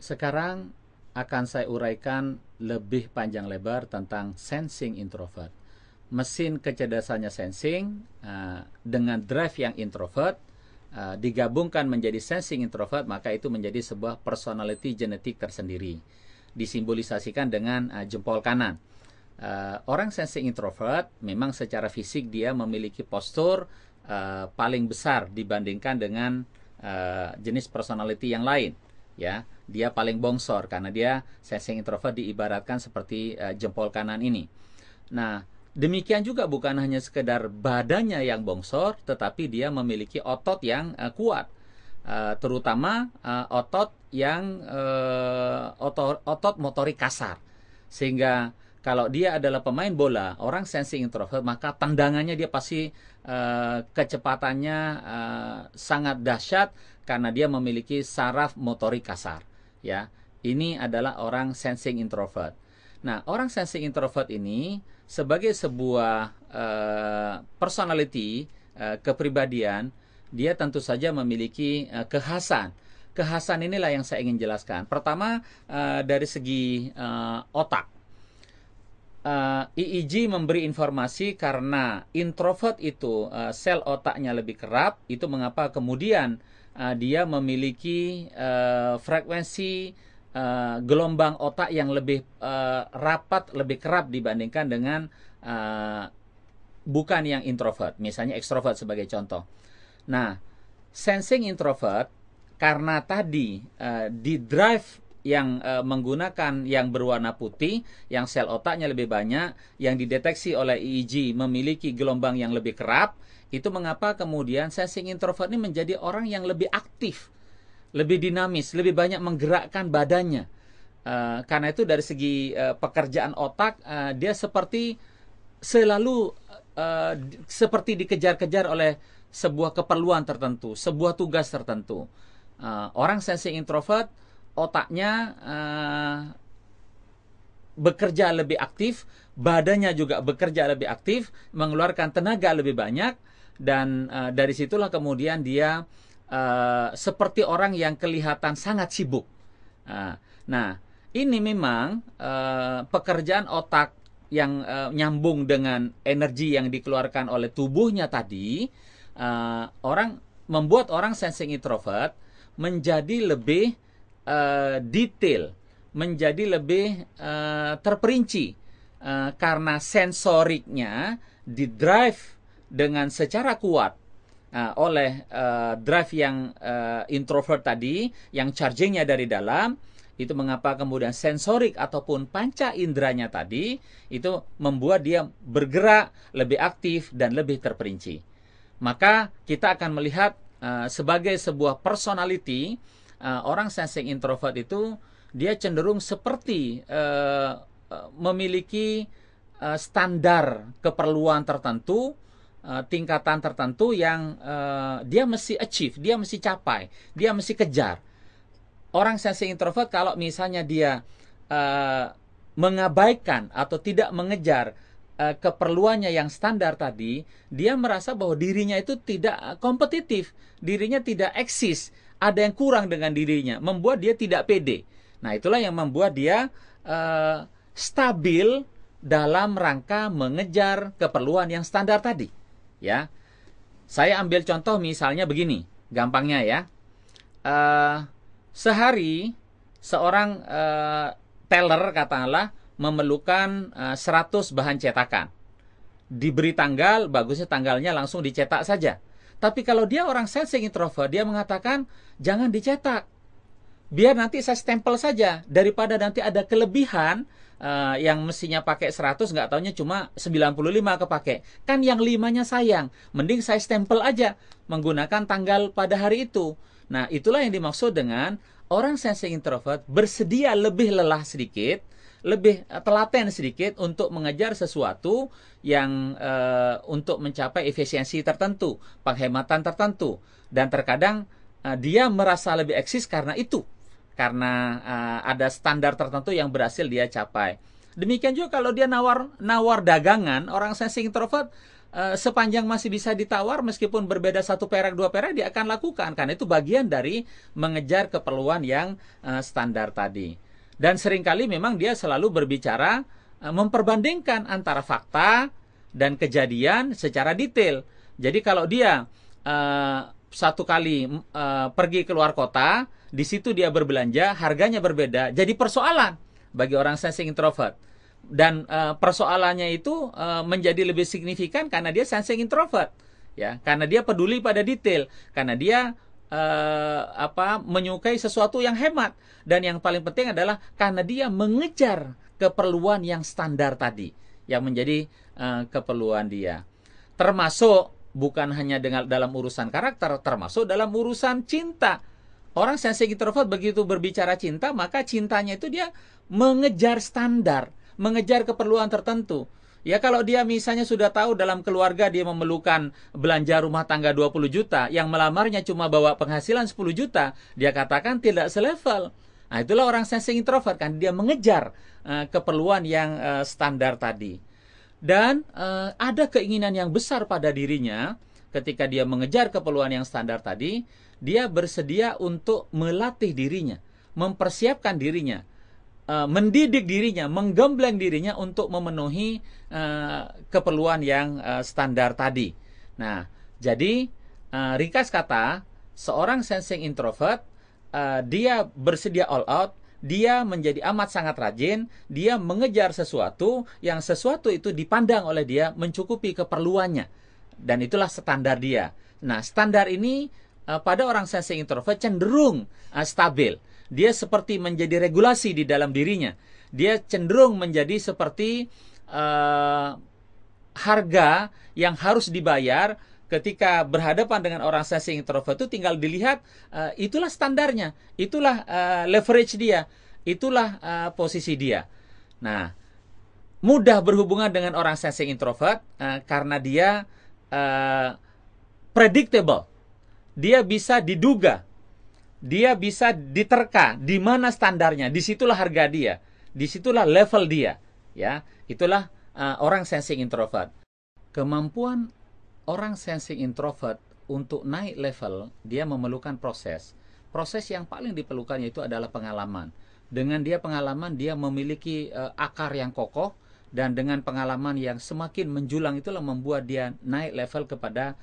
Sekarang akan saya uraikan lebih panjang lebar tentang sensing introvert. Mesin kecerdasannya sensing dengan drive yang introvert digabungkan menjadi sensing introvert, maka itu menjadi sebuah personality genetik tersendiri. Disimbolisasikan dengan jempol kanan. Orang sensing introvert memang secara fisik dia memiliki postur paling besar dibandingkan dengan jenis personality yang lain. Ya, dia paling bongsor karena dia sensing introvert diibaratkan seperti jempol kanan ini. Nah, demikian juga bukan hanya sekedar badannya yang bongsor, tetapi dia memiliki otot yang kuat, terutama otot yang otot motorik kasar. Sehingga kalau dia adalah pemain bola, orang sensing introvert, maka tendangannya dia pasti kecepatannya sangat dahsyat karena dia memiliki saraf motorik kasar. Ya, ini adalah orang sensing introvert. Nah, orang sensing introvert ini sebagai sebuah personality, kepribadian, dia tentu saja memiliki kekhasan. Kekhasan inilah yang saya ingin jelaskan. Pertama, dari segi otak. EEG memberi informasi karena introvert itu sel otaknya lebih kerap, itu mengapa kemudian dia memiliki frekuensi gelombang otak yang lebih rapat, lebih kerap dibandingkan dengan bukan yang introvert, misalnya ekstrovert sebagai contoh. Nah, sensing introvert karena tadi di drive yang menggunakan yang berwarna putih, yang sel otaknya lebih banyak, yang dideteksi oleh EEG memiliki gelombang yang lebih kerap, itu mengapa kemudian sensing introvert ini menjadi orang yang lebih aktif, lebih dinamis, lebih banyak menggerakkan badannya. Karena itu dari segi pekerjaan otak, dia seperti selalu seperti dikejar-kejar oleh sebuah keperluan tertentu, sebuah tugas tertentu. Orang sensing introvert, otaknya bekerja lebih aktif, badannya juga bekerja lebih aktif, mengeluarkan tenaga lebih banyak, dan dari situlah kemudian dia seperti orang yang kelihatan sangat sibuk. Nah, ini memang pekerjaan otak yang nyambung dengan energi yang dikeluarkan oleh tubuhnya tadi, membuat orang sensing introvert menjadi lebih detail, menjadi lebih terperinci, karena sensoriknya didrive dengan secara kuat oleh drive yang introvert tadi, yang chargingnya dari dalam. Itu mengapa kemudian sensorik ataupun panca inderanya tadi itu membuat dia bergerak lebih aktif dan lebih terperinci. Maka kita akan melihat sebagai sebuah personality, orang sensing introvert itu dia cenderung seperti memiliki standar keperluan tertentu, tingkatan tertentu yang dia mesti achieve, dia mesti capai, dia mesti kejar. Orang sensing introvert kalau misalnya dia mengabaikan atau tidak mengejar keperluannya yang standar tadi, dia merasa bahwa dirinya itu tidak kompetitif, dirinya tidak eksis, ada yang kurang dengan dirinya, membuat dia tidak pede. Nah, itulah yang membuat dia stabil dalam rangka mengejar keperluan yang standar tadi. Ya, saya ambil contoh misalnya begini, gampangnya ya. Sehari seorang teller katakanlah memerlukan 100 bahan cetakan. Diberi tanggal, bagusnya tanggalnya langsung dicetak saja. Tapi kalau dia orang sensing introvert, dia mengatakan jangan dicetak. Biar nanti saya stempel saja, daripada nanti ada kelebihan yang mestinya pakai 100, nggak taunya cuma 95 kepake. Kan yang 5-nya sayang, mending saya stempel aja menggunakan tanggal pada hari itu. Nah, itulah yang dimaksud dengan orang sensing introvert bersedia lebih lelah sedikit, lebih telaten sedikit untuk mengejar sesuatu yang untuk mencapai efisiensi tertentu, penghematan tertentu. Dan terkadang dia merasa lebih eksis karena itu. Karena ada standar tertentu yang berhasil dia capai. Demikian juga kalau dia nawar dagangan, orang sensing introvert sepanjang masih bisa ditawar meskipun berbeda 1 perak 2 perak, dia akan lakukan karena itu bagian dari mengejar keperluan yang standar tadi. Dan seringkali memang dia selalu berbicara memperbandingkan antara fakta dan kejadian secara detail. Jadi kalau dia satu kali pergi keluar kota, di situ dia berbelanja, harganya berbeda, jadi persoalan bagi orang sensing introvert. Dan persoalannya itu menjadi lebih signifikan karena dia sensing introvert, ya, karena dia peduli pada detail, karena dia menyukai sesuatu yang hemat, dan yang paling penting adalah karena dia mengejar keperluan yang standar tadi, yang menjadi keperluan dia. Termasuk bukan hanya dalam urusan karakter, termasuk dalam urusan cinta. Orang sensing introvert begitu berbicara cinta, maka cintanya itu dia mengejar standar, mengejar keperluan tertentu. Ya, kalau dia misalnya sudah tahu dalam keluarga dia memerlukan belanja rumah tangga 20 juta, yang melamarnya cuma bawa penghasilan 10 juta, dia katakan tidak selevel. Nah, itulah orang sensing introvert, kan dia mengejar keperluan yang standar tadi. Dan ada keinginan yang besar pada dirinya ketika dia mengejar keperluan yang standar tadi, dia bersedia untuk melatih dirinya, mempersiapkan dirinya, mendidik dirinya, menggembleng dirinya untuk memenuhi keperluan yang standar tadi. Nah, jadi ringkas kata, seorang sensing introvert dia bersedia all out, dia menjadi amat sangat rajin, dia mengejar sesuatu yang sesuatu itu dipandang oleh dia mencukupi keperluannya, dan itulah standar dia. Nah, standar ini pada orang sensing introvert cenderung stabil. Dia seperti menjadi regulasi di dalam dirinya. Dia cenderung menjadi seperti harga yang harus dibayar ketika berhadapan dengan orang sensing introvert. Itu tinggal dilihat, itulah standarnya, itulah leverage dia, itulah posisi dia. Nah, mudah berhubungan dengan orang sensing introvert karena dia predictable. Dia bisa diduga, dia bisa diterka di mana standarnya, disitulah harga dia, disitulah level dia, ya. Itulah orang sensing introvert. Kemampuan orang sensing introvert untuk naik level, dia memerlukan proses. Proses yang paling diperlukannya itu adalah pengalaman. Dengan dia pengalaman, dia memiliki akar yang kokoh, dan dengan pengalaman yang semakin menjulang itulah membuat dia naik level kepada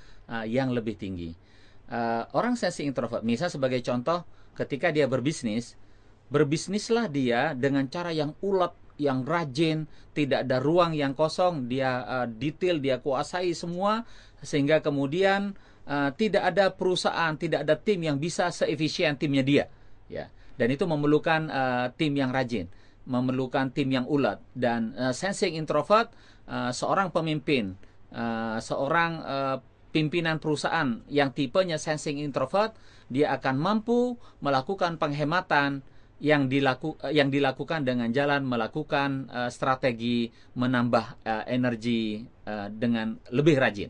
yang lebih tinggi. Orang sensing introvert, misal sebagai contoh, ketika dia berbisnislah dia dengan cara yang ulet, yang rajin, tidak ada ruang yang kosong, dia detail, dia kuasai semua, sehingga kemudian tidak ada perusahaan, tidak ada tim yang bisa seefisien timnya dia, ya. Dan itu memerlukan tim yang rajin, memerlukan tim yang ulet. Dan sensing introvert, seorang pemimpin, seorang pimpinan perusahaan yang tipenya sensing introvert, dia akan mampu melakukan penghematan yang dilakukan dengan jalan melakukan strategi menambah energi dengan lebih rajin.